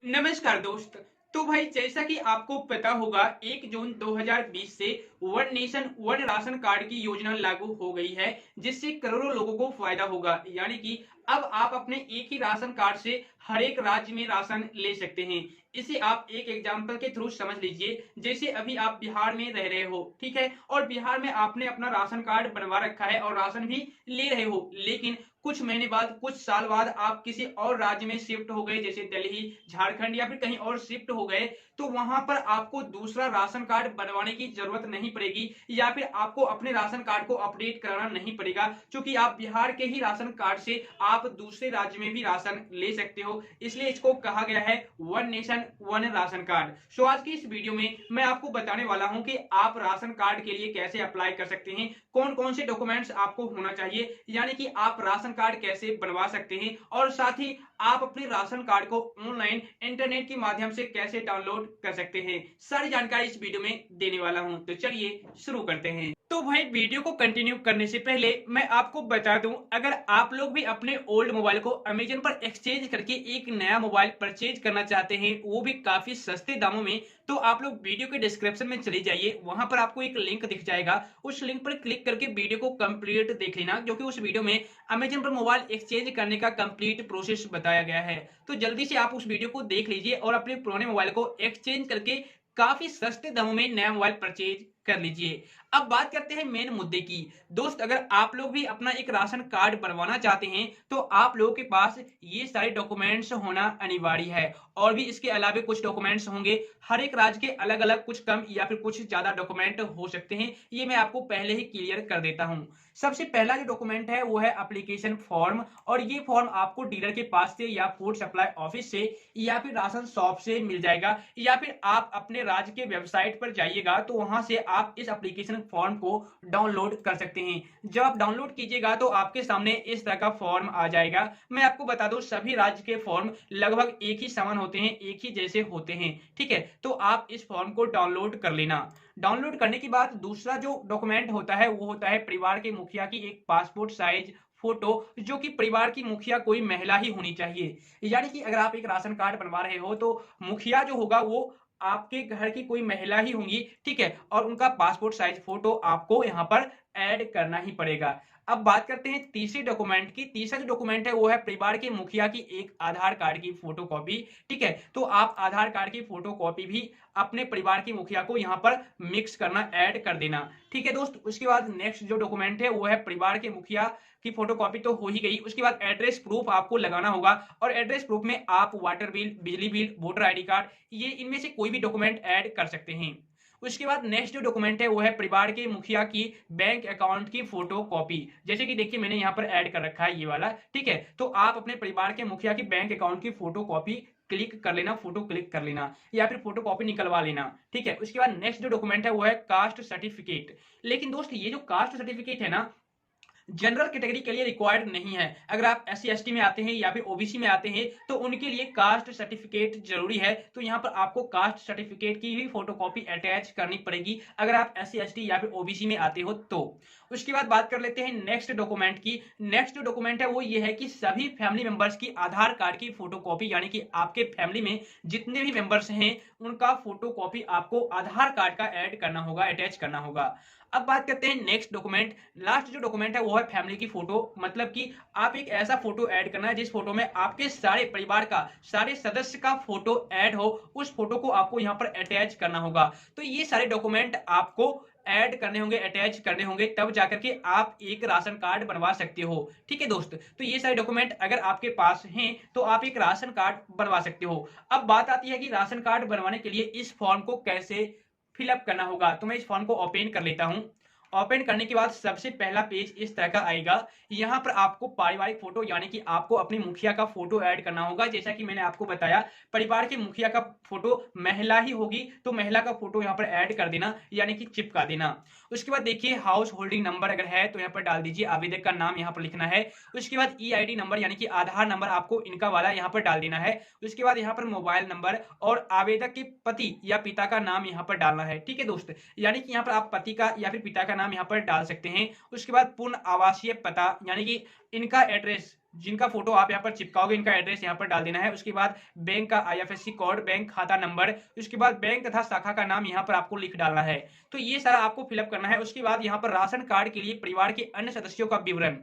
नमस्कार दोस्त। तो भाई जैसा कि आपको पता होगा 1 जून 2020 से one nation one ration card की योजना लागू हो गई है, जिससे करोड़ों लोगों को फायदा होगा। यानी कि अब आप अपने एक ही राशन कार्ड से हर एक राज्य में राशन ले सकते हैं। इसे आप एक एग्जाम्पल के थ्रू समझ लीजिए। जैसे अभी आप बिहार में रह रहे हो, ठीक है, और बिहार में आपने अपना राशन कार्ड बनवा रखा है और राशन भी ले रहे हो, लेकिन कुछ महीने बाद, कुछ साल बाद आप किसी और राज्य में शिफ्ट हो गए, जैसे दिल्ली, झारखंड या फिर कहीं और शिफ्ट हो गए, तो वहां पर आपको दूसरा राशन कार्ड बनवाने की जरूरत नहीं पड़ेगी या फिर आपको अपने राशन कार्ड को अपडेट कराना नहीं पड़ेगा, क्योंकि आप बिहार के ही राशन कार्ड से आप दूसरे राज्य में भी राशन ले सकते हो। इसलिए इसको कहा गया है one nation one ration card. So आज की इस वीडियो में मैं आपको बताने वाला हूं कि आप राशन कार्ड के लिए कैसे अप्लाई कर सकते हैं, कौन कौन से डॉक्यूमेंट्स आपको होना चाहिए, यानी कि आप राशन कार्ड कैसे बनवा सकते हैं, और साथ ही आप अपने राशन कार्ड को ऑनलाइन इंटरनेट के माध्यम से कैसे डाउनलोड कर सकते हैं। सारी जानकारी इस वीडियो में देने वाला हूं, तो चलिए शुरू करते हैं। तो भाई वीडियो को कंटिन्यू करने से पहले मैं आपको बता दूं, अगर आप लोग भी अपने ओल्ड मोबाइल को अमेजन पर एक्सचेंज करके एक नया मोबाइल परचेज करना चाहते हैं, वो भी काफी सस्ते दामों में, तो आप लोग वीडियो के डिस्क्रिप्शन में चले जाइए। वहां पर आपको एक लिंक दिख जाएगा, उस लिंक पर क्लिक करके वीडियो को कंप्लीट देख लेना, क्योंकि उस वीडियो में अमेजन पर मोबाइल एक्सचेंज करने का कंप्लीट प्रोसेस बताया गया है। तो जल्दी से आप उस वीडियो को देख लीजिए और अपने पुराने मोबाइल को एक्सचेंज करके काफी सस्ते दामों में नया मोबाइल परचेज कर लीजिए। अब बात करते हैं मेन मुद्दे की। दोस्त, अगर आप लोग भी अपना एक राशन कार्ड बनवाना चाहते हैं तो आप लोगों के पास ये सारे डॉक्यूमेंट्स होना अनिवार्य है, और भी इसके अलावा कुछ डॉक्यूमेंट्स होंगे। हर एक राज्य के अलग अलग कुछ कम या फिर कुछ ज्यादा डॉक्यूमेंट हो सकते हैं, ये मैं आपको पहले ही क्लियर कर देता हूं। सबसे पहला जो डॉक्यूमेंट है वो है एप्लीकेशन फॉर्म, और ये फॉर्म आपको डीलर के पास से या फूड सप्लाई ऑफिस से या फिर राशन शॉप से मिल जाएगा, या फिर आप अपने राज्य के वेबसाइट पर जाइएगा तो वहां से आप इस एप्लीकेशन फॉर्म को डाउनलोड कर सकते हैं। जब आप डाउनलोड कीजिएगा तो आपके सामने इस तरह का फॉर्म आ जाएगा। मैं आपको बता दूं, सभी राज्य के फॉर्म लगभग एक ही समान होते हैं, एक ही जैसे होते हैं, ठीक है। तो आप इस फॉर्म को डाउनलोड कर लेना। डाउनलोड करने के बाद दूसरा जो डॉक्यूमेंट होता है वो होता है परिवार के मुखिया की एक पासपोर्ट साइज फोटो, जो कि परिवार की मुखिया कोई महिला ही होनी चाहिए। यानी कि अगर आप एक राशन कार्ड बनवा रहे हो तो मुखिया जो होगा वो आपके घर की कोई महिला ही होंगी, ठीक है, और उनका पासपोर्ट साइज फोटो आपको यहाँ पर ऐड करना ही पड़ेगा। अब बात करते हैं तीसरे डॉक्यूमेंट की। तीसरा जो डॉक्यूमेंट है वो है परिवार के मुखिया की एक आधार कार्ड की फोटो कॉपी, ठीक है। तो आप आधार कार्ड की फोटो कॉपी भी अपने परिवार की मुखिया को यहाँ पर मिक्स करना, ऐड कर देना, ठीक है दोस्त। उसके बाद नेक्स्ट जो डॉक्यूमेंट है वो है परिवार के मुखिया की फोटो कॉपी तो हो ही गई। उसके बाद एड्रेस प्रूफ आपको लगाना होगा, और एड्रेस प्रूफ में आप वाटर बिल, बिजली बिल, वोटर आईडी कार्ड, ये इनमें से कोई भी डॉक्यूमेंट ऐड कर सकते हैं। उसके बाद नेक्स्ट जो डॉक्यूमेंट है वो है परिवार के मुखिया की बैंक अकाउंट की फोटो कॉपी। जैसे कि देखिए मैंने यहाँ पर ऐड कर रखा है ये वाला, ठीक है। तो आप अपने परिवार के मुखिया की बैंक अकाउंट की फोटो कॉपी क्लिक कर लेना, फोटो क्लिक कर लेना, या फिर फोटो कॉपी निकलवा लेना, ठीक है। उसके बाद नेक्स्ट जो डॉक्यूमेंट है वो है कास्ट सर्टिफिकेट। लेकिन दोस्त, ये जो कास्ट सर्टिफिकेट है ना, जनरल कैटेगरी के लिए रिक्वायर्ड नहीं है। अगर आप एससी एसटी में आते हैं या फिर ओबीसी में आते हैं तो उनके लिए कास्ट सर्टिफिकेट जरूरी है। तो यहाँ पर आपको कास्ट सर्टिफिकेट की भी फोटोकॉपी अटैच करनी पड़ेगी अगर आप एससी एसटी या फिर ओबीसी में आते हो तो। उसके बाद बात कर लेते हैं नेक्स्ट डॉक्यूमेंट की। नेक्स्ट डॉक्यूमेंट है वो ये है कि सभी फैमिली मेंबर्स की आधार कार्ड की फोटोकॉपी, यानी कि आपके फैमिली में जितने भी मेंबर्स हैं उनका फोटोकॉपी आपको आधार कार्ड का ऐड करना होगा, अटैच करना होगा। अब बात करते हैं नेक्स्ट डॉक्यूमेंट। लास्ट जो डॉक्यूमेंट है वो है फैमिली की फोटो, मतलब कि आप एक ऐसा फोटो ऐड करना है जिस फोटो में आपके सारे परिवार का, सारे सदस्य का फोटो ऐड हो, उस फोटो को आपको यहाँ पर अटैच करना होगा। तो ये सारे डॉक्यूमेंट आपको ऐड करने होंगे, अटैच करने होंगे, तब जाकर के आप एक राशन कार्ड बनवा सकते हो, ठीक है दोस्त। तो ये सारे डॉक्यूमेंट अगर आपके पास हैं तो आप एक राशन कार्ड बनवा सकते हो। अब बात आती है कि राशन कार्ड बनवाने के लिए इस फॉर्म को कैसे फिलअप करना होगा। तो मैं इस फॉर्म को ओपन कर लेता हूं। ओपन करने के बाद सबसे पहला पेज इस तरह का आएगा। यहाँ पर आपको पारिवारिक फोटो, यानी कि आपको अपनी मुखिया का फोटो ऐड करना होगा। जैसा कि मैंने आपको बताया, परिवार के मुखिया का फोटो महिला ही होगी तो महिला का फोटो यहाँ पर ऐड कर देना, यानी कि चिपका देना। उसके बाद देखिए हाउस होल्डिंग नंबर अगर है तो यहाँ पर डाल दीजिए, आवेदक का नाम यहाँ पर लिखना है। उसके बाद ईआईडी नंबर, यानी कि आधार नंबर आपको इनका वाला यहाँ पर डाल देना है। उसके बाद यहाँ पर मोबाइल नंबर और आवेदक के पति या पिता का नाम यहाँ पर डालना है, ठीक है दोस्त। यानी कि यहाँ पर आप पति का या फिर पिता का नाम यहाँ पर डाल सकते हैं। उसके बाद पूर्ण आवासीय पता, यानी कि इनका एड्रेस जिनका फोटो आप यहाँ पर चिपकाओगे इनका एड्रेस यहाँ पर डाल देना है। उसके बाद बैंक का आईएफएससी कोड, बैंक खाता नंबर, उसके बाद बैंक तथा शाखा का नाम यहाँ पर आपको लिख डालना है। तो ये सारा आपको फिलअप करना है। उसके बाद यहाँ पर राशन कार्ड के लिए परिवार के अन्य सदस्यों का विवरण,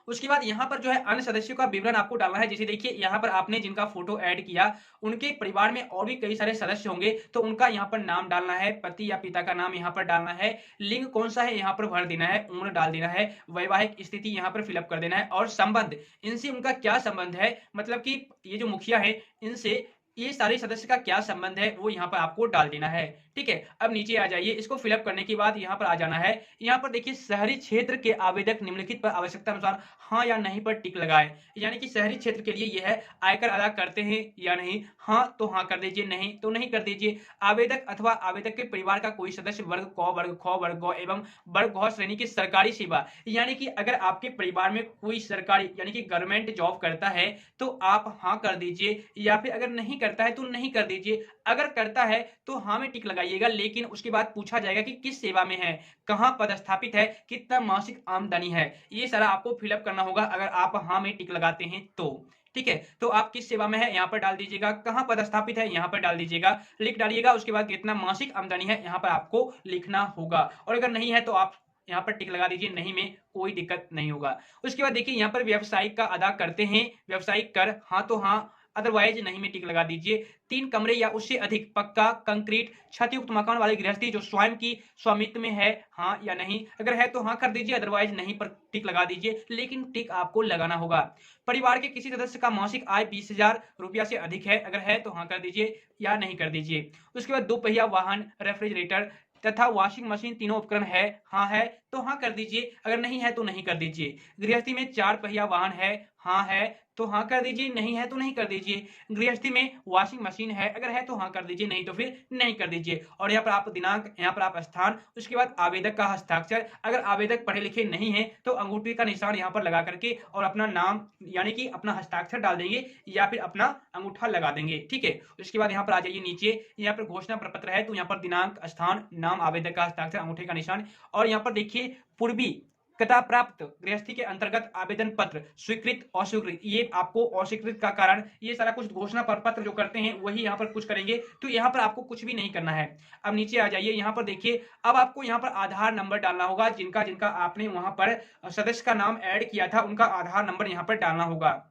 उसके बाद यहाँ पर जो है अन्य सदस्यों का विवरण आपको डालना है। जैसे देखिए यहाँ पर आपने जिनका फोटो ऐड किया उनके परिवार में और भी कई सारे सदस्य होंगे, तो उनका यहाँ पर नाम डालना है, पति या पिता का नाम यहाँ पर डालना है, लिंग कौन सा है यहाँ पर भर देना है, उम्र डाल देना है, वैवाहिक स्थिति यहाँ पर फिलअप कर देना है, और संबंध, इनसे उनका क्या संबंध है, मतलब कि ये जो मुखिया है इनसे ये सारे सदस्य का क्या संबंध है वो यहाँ पर आपको डाल देना है। ठीक है, अब नीचे आ जाइए। इसको फिलअप करने के बाद यहाँ पर आ जाना है। यहाँ पर देखिए शहरी क्षेत्र के आवेदक निम्नलिखित पर आवश्यकता अनुसार हाँ या नहीं पर टिक लगाए। यानी कि शहरी क्षेत्र के लिए यह है आयकर अदा करते हैं या नहीं, हाँ तो हाँ कर दीजिए, नहीं तो नहीं कर दीजिए। आवेदक अथवा आवेदक के परिवार का कोई सदस्य वर्ग क, वर्ग ख, वर्ग ग एवं वर्ग घ श्रेणी की सरकारी सेवा, यानी कि अगर आपके परिवार में कोई सरकारी यानी कि गवर्नमेंट जॉब करता है तो आप हाँ कर दीजिए, या फिर अगर नहीं करता है तो नहीं कर दीजिए। अगर करता है तो हाँ में टिक लगाइएगा, लेकिन उसके बाद पूछा जाएगा कि किस सेवा में है, कहां पदस्थापित है, कितना मासिक आमदनी है, ये सारा आपको फिलअप करना होगा अगर आप हाँ में टिक लगाते हैं तो। ठीक है, तो आप किस सेवा में है यहाँ पर डाल दीजिएगा, कहां पदस्थापित है यहाँ पर डाल दीजिएगा, लिख डालिएगा। उसके बाद कितना मासिक आमदनी है यहाँ पर आपको लिखना होगा, और अगर नहीं है तो आप यहाँ पर टिक लगा दीजिए, नहीं में कोई दिक्कत नहीं होगा। उसके बाद देखिए यहाँ पर व्यवसायिक का अदा करते हैं व्यवसायिक कर, हाँ तो हाँ, अदरवाइज नहीं में टिक लगा दीजिए। 3 कमरे या उससे अधिक पक्का कंक्रीट छतयुक्त मकान वाली गृहस्थी जो स्वयं की स्वामित्व में है, हाँ या नहीं, अगर है तो हाँ कर दीजिए, अदरवाइज नहीं पर टिक लगा दीजिए, लेकिन टिक आपको लगाना होगा। परिवार के किसी सदस्य का मासिक आय 20,000 रुपया से अधिक है, अगर है तो हाँ कर दीजिए या नहीं कर दीजिए। उसके बाद 2 पहिया वाहन, रेफ्रिजरेटर तथा वॉशिंग मशीन तीनों उपकरण है, हाँ है तो हाँ कर दीजिए, अगर नहीं है तो नहीं कर दीजिए। गृहस्थी में 4 पहिया वाहन है, हाँ है तो हाँ कर दीजिए, नहीं है तो नहीं कर दीजिए। गृहस्थी में वॉशिंग मशीन है, अगर है तो हाँ कर दीजिए, नहीं तो फिर नहीं कर दीजिए। और यहाँ पर आप दिनांक, यहाँ पर आप स्थान, उसके बाद आवेदक का हस्ताक्षर, अगर आवेदक पढ़े लिखे नहीं है तो अंगूठे का निशान यहाँ पर लगा करके और अपना नाम यानी कि अपना हस्ताक्षर डाल देंगे या फिर अपना अंगूठा लगा देंगे। ठीक है, उसके बाद यहाँ पर आ जाइए नीचे, यहाँ पर घोषणा प्रपत्र है तो यहाँ पर दिनांक, स्थान, नाम, आवेदक का हस्ताक्षर, अंगूठे का निशान, और यहाँ पर देखिए पूर्वी कता प्राप्त गृहस्थी के अंतर्गत आवेदन पत्र स्वीकृत अस्वीकृत, ये आपको अस्वीकृत का कारण, ये सारा कुछ घोषणा पत्र जो करते हैं वही यहाँ पर कुछ करेंगे, तो यहाँ पर आपको कुछ भी नहीं करना है। अब नीचे आ जाइए, यहाँ पर देखिए अब आपको यहाँ पर आधार नंबर डालना होगा, जिनका जिनका आपने वहां पर सदस्य का नाम ऐड किया था उनका आधार नंबर यहाँ पर डालना होगा।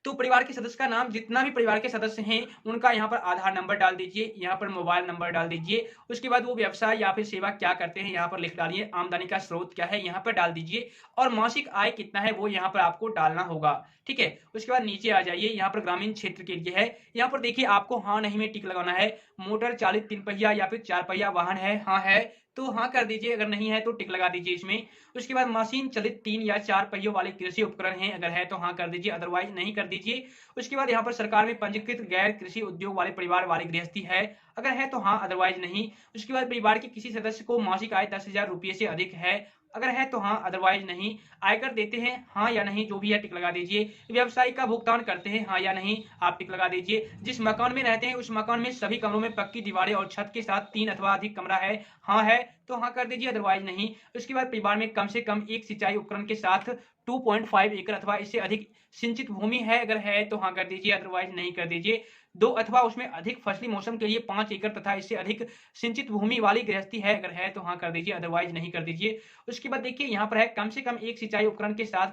तो परिवार के सदस्य का नाम, जितना भी परिवार के सदस्य हैं उनका यहाँ पर आधार नंबर डाल दीजिए, यहाँ पर मोबाइल नंबर डाल दीजिए। उसके बाद वो व्यवसाय या फिर सेवा क्या करते हैं यहाँ पर लिख डालिए, आमदनी का स्रोत क्या है यहाँ पर डाल दीजिए, और मासिक आय कितना है वो यहाँ पर आपको डालना होगा। ठीक है, उसके बाद नीचे आ जाइए, यहाँ पर ग्रामीण क्षेत्र के लिए है, यहाँ पर देखिए आपको हाँ नहीं में टिक लगाना है। मोटर चालित 3 पहिया या फिर 4 पहिया वाहन है, हाँ है तो हाँ कर दीजिए, अगर नहीं है तो टिक लगा दीजिए इसमें। उसके बाद मशीन चलित 3 या 4 पहियों वाले कृषि उपकरण हैं, अगर है तो हाँ कर दीजिए, अदरवाइज नहीं कर दीजिए। उसके बाद यहाँ पर सरकार में पंजीकृत गैर कृषि उद्योग वाले परिवार वाली गृहस्थी है, अगर है तो हाँ, अदरवाइज नहीं। उसके बाद परिवार के किसी सदस्य को मासिक आय 10,000 रुपये से अधिक है, अगर है तो हाँ, अदरवाइज नहीं। आयकर देते हैं, हाँ या नहीं, जो भी है टिक लगा दीजिए। व्यवसाय का भुगतान करते हैं, हाँ या नहीं, आप टिक लगा दीजिए। जिस मकान में रहते हैं उस मकान में सभी कमरों में पक्की दीवारें और छत के साथ 3 अथवा अधिक कमरा है, हाँ है तो हाँ कर दीजिए, अदरवाइज नहीं। उसके बाद परिवार में कम से कम एक सिंचाई उपकरण के साथ 2.5 एकड़ अथवा इससे अधिक सिंचित भूमि है, अगर है तो हाँ कर दीजिए, अदरवाइज नहीं कर दीजिए। 2 अथवा उसमें अधिक फसली मौसम के लिए 5 एकड़ तथा इससे अधिक सिंचित भूमि वाली गृहस्थी है, अगर है तो हाँ कर दीजिए, अदरवाइज नहीं कर दीजिए। उसके बाद देखिए यहाँ पर है कम से कम एक सिंचाई उपकरण के साथ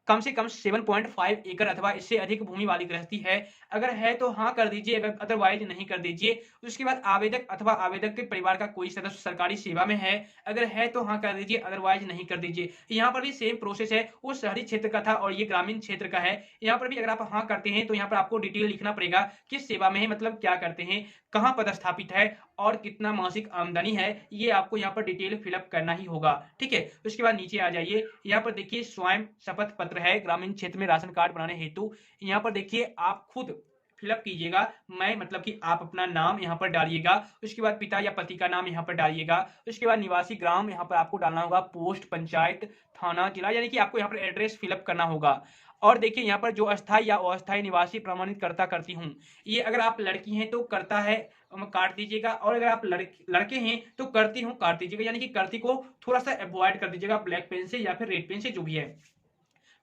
कम से कम 7.5 एकड़ अथवा इससे अधिक भूमि वाली गृहस्थी है, अगर है तो हाँ कर दीजिए, अगर अदरवाइज नहीं कर दीजिए। उसके बाद आवेदक अथवा आवेदक के परिवार का कोई सदस्य सरकारी सेवा में है, अगर है तो हाँ कर दीजिए, अदरवाइज नहीं कर दीजिए। यहाँ पर भी सेम प्रोसेस है, वो शहरी क्षेत्र का था और ये ग्रामीण क्षेत्र का है। यहाँ पर भी अगर आप हाँ करते हैं तो यहाँ पर आपको डिटेल लिखना पड़ेगा, किस सेवा में है, मतलब क्या करते हैं, कहाँ पदस्थापित है और कितना मासिक आमदनी है, ये आपको यहाँ पर डिटेल फिलअप करना ही होगा। ठीक है, उसके बाद नीचे आ जाइए, यहाँ पर देखिए स्वयं शपथ पत्र है ग्रामीण क्षेत्र में राशन कार्ड बनाने हेतु। यहाँ पर देखिए आप खुद फिलअप कीजिएगा, मैं मतलब कि आप अपना नाम यहाँ पर डालिएगा। उसके बाद पिता या पति का नाम यहाँ पर डालिएगा। उसके बाद निवासी ग्राम यहाँ पर आपको डालना होगा, पोस्ट, पंचायत, थाना, जिला, यानी कि आपको यहाँ पर एड्रेस फिलअप करना होगा। और देखिए यहाँ पर जो अस्थाई या अस्थाई निवासी प्रमाणित करता करती हूँ, ये अगर आप लड़की हैं तो करता है काट दीजिएगा, और अगर आप लड़के हैं तो करती हूँ काट दीजिएगा, यानी कि करती को थोड़ा सा अवॉइड कर दीजिएगा ब्लैक पेन से या फिर रेड पेन से, जो भी है।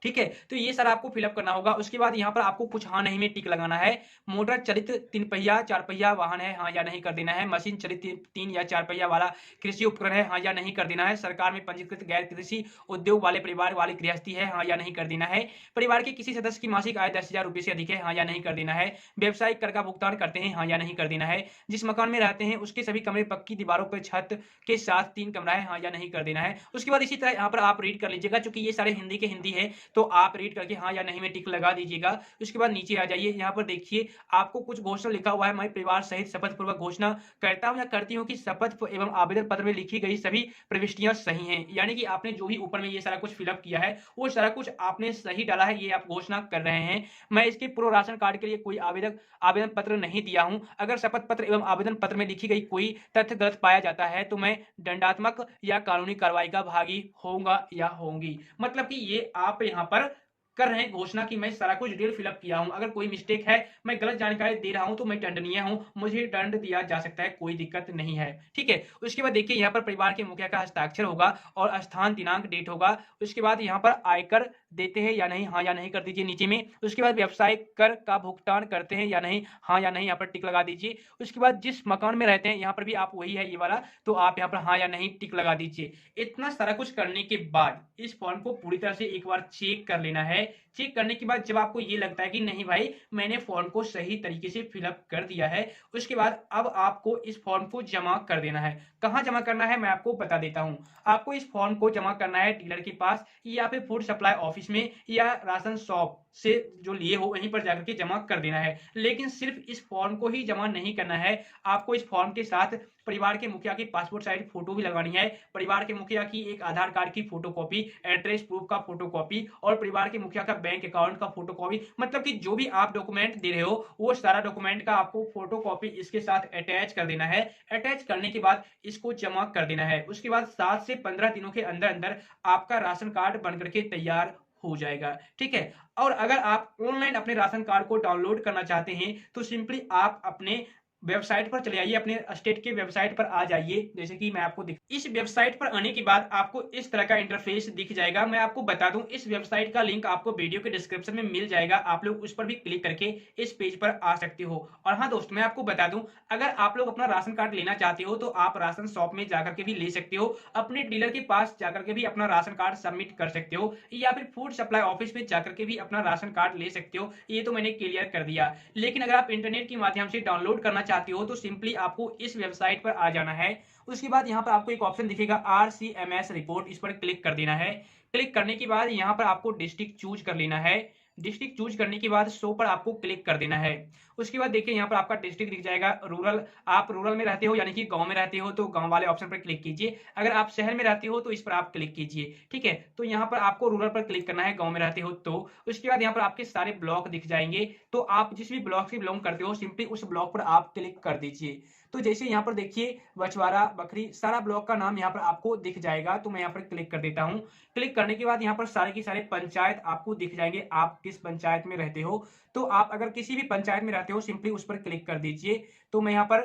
ठीक है, तो ये सारा आपको फिलअप करना होगा। उसके बाद यहाँ पर आपको कुछ हाँ नहीं में टिक लगाना है। मोटर चलित 3 पहिया 4 पहिया वाहन है, हाँ या नहीं कर देना है। मशीन चलित 3 या 4 पहिया वाला कृषि उपकरण है, हाँ या नहीं कर देना है। सरकार में पंजीकृत गैर कृषि उद्योग वाले परिवार वाली गृहस्थी है, हाँ या नहीं कर देना है। परिवार के किसी सदस्य की मासिक आय 10,000 रुपए से अधिक है, हाँ या नहीं कर देना है। व्यावसायिक कर का भुगतान करते हैं, हाँ या नहीं कर देना है। जिस मकान में रहते हैं उसके सभी कमरे पक्की दीवारों पर छत के साथ 3 कमरा है, हाँ या नहीं कर देना है। उसके बाद इसी तरह यहाँ पर आप रीड कर लीजिएगा, चूंकि ये सारे हिंदी के हिंदी है तो आप रीड करके हाँ या नहीं में टिक लगा दीजिएगा। उसके बाद नीचे आ जाइए, यहाँ पर देखिए आपको कुछ घोषणा लिखा हुआ है। मैं परिवार सहित शपथ पूर्वक घोषणा करता हूँ या करती हूँ कि शपथ एवं आवेदन पत्र में लिखी गई सभी प्रविष्टियां सही हैं। यानी कि आपने जो भी ऊपर में ये सारा कुछ फिलअप किया है वो सारा कुछ आपने सही डाला है, ये आप घोषणा कर रहे हैं। मैं इसके पूर्व राशन कार्ड के लिए कोई आवेदन पत्र नहीं दिया हूं। अगर शपथ पत्र एवं आवेदन पत्र में लिखी गई कोई तथ्य गलत पाया जाता है तो मैं दंडात्मक या कानूनी कार्रवाई का भागी होऊंगा या होंगी। मतलब कि ये आप यहाँ पर कर रहे हैं घोषणा कि मैं सारा कुछ डिटेल फिलअप किया हूं। अगर कोई मिस्टेक है, मैं गलत जानकारी दे रहा हूं तो मैं दंडनीय हूं, मुझे दंड दिया जा सकता है, कोई दिक्कत नहीं है। ठीक है, उसके बाद देखिए यहाँ पर परिवार के मुखिया का हस्ताक्षर होगा और स्थान दिनांक डेट होगा। उसके बाद यहाँ पर आयकर देते हैं या नहीं, हाँ या नहीं कर दीजिए नीचे में। उसके बाद व्यवसायिक कर का भुगतान करते हैं या नहीं, हाँ या नहीं यहाँ पर टिक लगा दीजिए। उसके बाद जिस मकान में रहते हैं यहाँ पर भी आप वही है ये वाला, तो आप यहाँ पर हाँ या नहीं टिक लगा दीजिए। इतना सारा कुछ करने के बाद इस फॉर्म को पूरी तरह से एक बार चेक कर लेना है। चेक करने के बाद जब आपको ये लगता है कि नहीं भाई मैंने फॉर्म को सही तरीके से फिलअप कर दिया है, उसके बाद अब आपको इस फॉर्म को जमा कर देना है। कहां जमा करना है मैं आपको बता देता हूं। आपको इस फॉर्म को जमा करना है डीलर के पास या फिर फूड सप्लाई ऑफिस में या राशन शॉप से जो लिए हो वहीं पर जाकर के जमा कर देना है। लेकिन सिर्फ इस फॉर्म को ही जमा नहीं करना है, आपको इस फॉर्म के साथ परिवार के मुखिया की पासपोर्ट साइज फोटो भी लगानी है, परिवार के मुखिया की एक आधार कार्ड की फोटोकॉपी, एड्रेस प्रूफ का फोटोकॉपी और परिवार के मुखिया का बैंक अकाउंट का फोटोकॉपी। मतलब कि जो भी आप डॉक्यूमेंट दे रहे हो वो सारा डॉक्यूमेंट का आपको फोटोकॉपी इसके साथ अटैच कर देना है। अटैच करने के बाद इसको जमा कर देना है। उसके बाद 7 से 15 दिनों के अंदर अंदर आपका राशन कार्ड बनकर के तैयार हो जाएगा। ठीक है, और अगर आप ऑनलाइन अपने राशन कार्ड को डाउनलोड करना चाहते हैं तो सिंपली आप अपने वेबसाइट पर चले आइए, अपने स्टेट के वेबसाइट पर आ जाइए। जैसे कि मैं आपको इस वेबसाइट पर आने के बाद आपको इस तरह का इंटरफेस दिख जाएगा। मैं आपको बता दूं इस वेबसाइट का लिंक आपको वीडियो के डिस्क्रिप्शन में मिल जाएगा, आप लोग उस पर भी क्लिक करके इस पेज पर आ सकते हो। और हाँ दोस्त, मैं आपको बता दूं अगर आप लोग अपना राशन कार्ड लेना चाहते हो तो आप राशन शॉप में जाकर के भी ले सकते हो, अपने डीलर के पास जाकर के भी अपना राशन कार्ड सबमिट कर सकते हो, या फिर फूड सप्लाई ऑफिस में जाकर के भी अपना राशन कार्ड ले सकते हो। ये तो मैंने क्लियर कर दिया। लेकिन अगर आप इंटरनेट के माध्यम से डाउनलोड करना चाहते हो तो सिंपली आपको इस वेबसाइट पर आ जाना है। उसके बाद यहाँ पर आपको एक ऑप्शन दिखेगा RCMS रिपोर्ट, इस पर क्लिक कर देना है। क्लिक करने के बाद यहाँ पर आपको डिस्ट्रिक्ट चूज कर लेना है। डिस्ट्रिक्ट चूज करने के बाद शो पर आपको क्लिक कर देना है। उसके बाद देखिए यहाँ पर आपका डिस्ट्रिक्ट दिख जाएगा रूरल। आप रूरल में रहते हो यानी कि गांव में रहते हो तो गांव वाले ऑप्शन पर क्लिक कीजिए। अगर आप शहर में रहते हो तो इस पर आप क्लिक कीजिए। ठीक है, तो यहाँ पर आपको रूरल पर क्लिक करना है, गांव में रहते हो तो। उसके बाद यहाँ पर आपके सारे ब्लॉक दिख जाएंगे, तो आप जिस भी ब्लॉक से बिलोंग करते हो सिंपली उस ब्लॉक पर आप क्लिक कर दीजिए। तो जैसे यहाँ पर देखिए बछवाड़ा, बखरी, सारा ब्लॉक का नाम यहाँ पर आपको दिख जाएगा। तो मैं यहाँ पर क्लिक कर देता हूँ। क्लिक करने के बाद यहाँ पर सारे की सारे पंचायत आपको दिख जाएंगे, आप किस पंचायत में रहते हो। तो आप अगर किसी भी पंचायत में रहते हो सिंपली उस पर क्लिक कर दीजिए। तो मैं यहाँ पर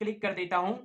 क्लिक कर देता हूँ।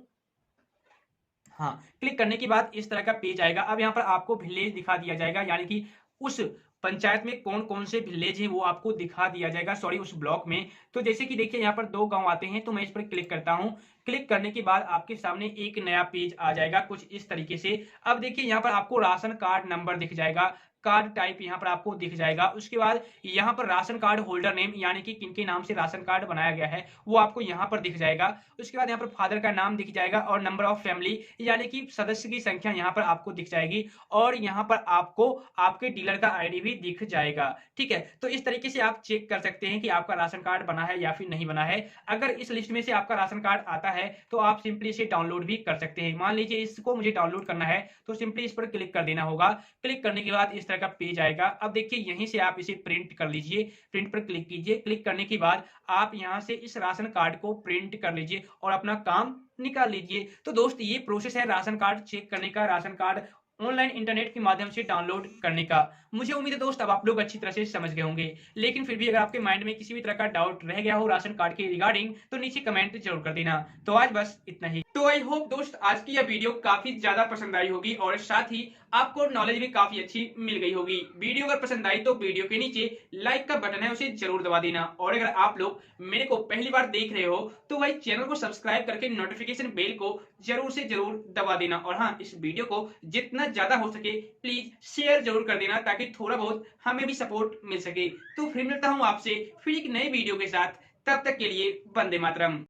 हाँ, क्लिक करने के बाद इस तरह का पेज आएगा। अब यहाँ पर आपको विलेज दिखा दिया जाएगा, यानी कि उस पंचायत में कौन कौन से विलेज हैं वो आपको दिखा दिया जाएगा, सॉरी उस ब्लॉक में। तो जैसे कि देखिए यहाँ पर 2 गांव आते हैं, तो मैं इस पर क्लिक करता हूँ। क्लिक करने के बाद आपके सामने एक नया पेज आ जाएगा कुछ इस तरीके से। अब देखिए यहाँ पर आपको राशन कार्ड नंबर दिख जाएगा, कार्ड टाइप यहाँ पर आपको दिख जाएगा। उसके बाद यहाँ पर राशन कार्ड होल्डर नेम, यानी कि किनके नाम से राशन कार्ड बनाया गया है वो आपको यहाँ पर दिख जाएगा। उसके बाद यहाँ पर फादर का नाम दिख जाएगा और नंबर ऑफ फैमिली, यानी कि सदस्य की संख्या यहाँ पर आपको दिख जाएगी। और यहाँ पर आपको आपके डीलर का आईडी भी दिख जाएगा। ठीक है, तो इस तरीके से आप चेक कर सकते हैं कि आपका राशन कार्ड बना है या फिर नहीं बना है। अगर इस लिस्ट में से आपका राशन कार्ड आता है तो आप सिंपली इसे डाउनलोड भी कर सकते हैं। मान लीजिए इसको मुझे डाउनलोड करना है तो सिंपली इस पर क्लिक कर देना होगा। क्लिक करने के बाद इस तरह का पेज आएगा। अब देखिए यहीं से आप इसे प्रिंट कर लीजिए। प्रिंट पर क्लिक कीजिए। क्लिक करने के बाद आप यहां से इस राशन कार्ड को प्रिंट कर लीजिए और अपना काम निकाल लीजिए। तो दोस्त ये प्रोसेस है राशन कार्ड चेक करने का, राशन कार्ड ऑनलाइन इंटरनेट के माध्यम से डाउनलोड करने का। मुझे उम्मीद है दोस्त अब आप लोग अच्छी तरह से समझ गए होंगे, लेकिन फिर भी अगर आपके माइंड में किसी भी तरह का डाउट रह गया हो राशन कार्ड के रिगार्डिंग तो नीचे कमेंट जरूर कर देना। तो आज बस इतना ही। तो आई होप दोस्त आज की यह वीडियो काफी ज्यादा पसंद आई होगी और साथ ही आपको नॉलेज भी काफी अच्छी मिल गई होगी। वीडियो अगर पसंद आई तो वीडियो के नीचे लाइक का बटन है उसे जरूर दबा देना, और अगर आप लोग मेरे को पहली बार देख रहे हो तो भाई चैनल को सब्सक्राइब करके नोटिफिकेशन बेल को जरूर से जरूर दबा देना, और हाँ इस वीडियो को जितना ज्यादा हो सके प्लीज शेयर जरूर कर देना ताकि थोड़ा बहुत हमें भी सपोर्ट मिल सके। तो फिर मिलता हूँ आपसे फिर एक नए वीडियो के साथ, तब तक के लिए वंदे मातरम।